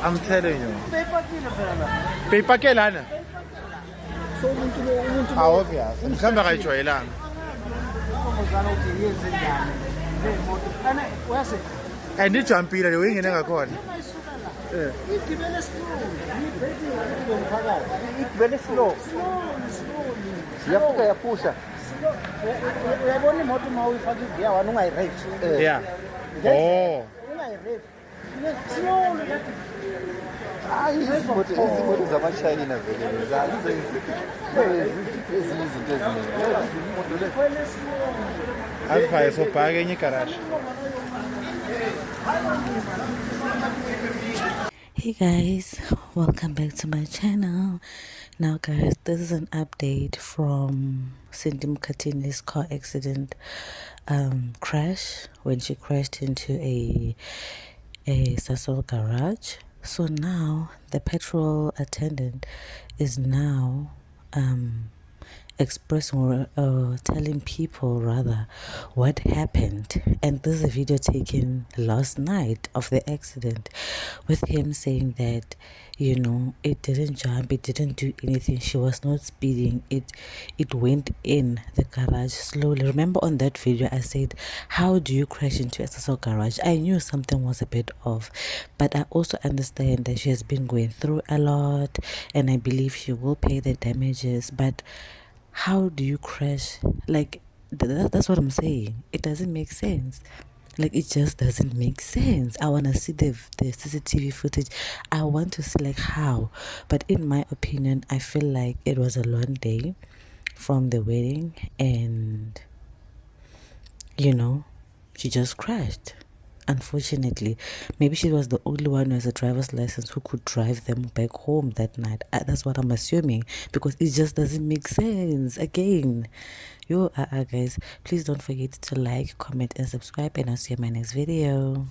I'm telling you. Beyipakile phela la. Beyipake lana. So umuntu Obvious. Mhlawumbe akayijwayelanga. umuzana uthi yenze njani. Lemoto. Ana uyase And ijumpile le uyingene ngakhona. mayisuka la. Igibele slow. Ibheki ngomphakathi. Igibele slow. Slowly. Yafika yapusha. Uyabona imoto uma uyifaka igiya wani ungayirave. Yeah. Oh. Ungayirave. Slowly. Hayi izimoto zamashayina vele ezinye izinto eziningi. Imoto le Azifaye sobhaka enye igaraji. Hey guys, welcome back to my channel. Now guys, this is an update from Cindy Mkhatini's car accident crash when she crashed into a Sasol garage. So now the petrol attendant is now expressing or telling people rather what happened, and this is a video taken last night of the accident with him saying that, you know, it didn't jump, it didn't do anything, she was not speeding, it went in the garage slowly. Remember on that video I said, how do you crash into a SSL garage? I knew something was a bit off, but I also understand that she has been going through a lot and I believe she will pay the damages, but how do you crash? Like that's what I'm saying. It doesn't make sense. Like it just doesn't make sense. I want to see the CCTV footage. I want to see like how. But in my opinion, I feel like it was a long day from the wedding and, you know, she just crashed. Unfortunately, maybe she was the only one who has a driver's license who could drive them back home that night. That's what I'm assuming, because it just doesn't make sense. Again, guys, please don't forget to like, comment and subscribe, and I'll see you in my next video.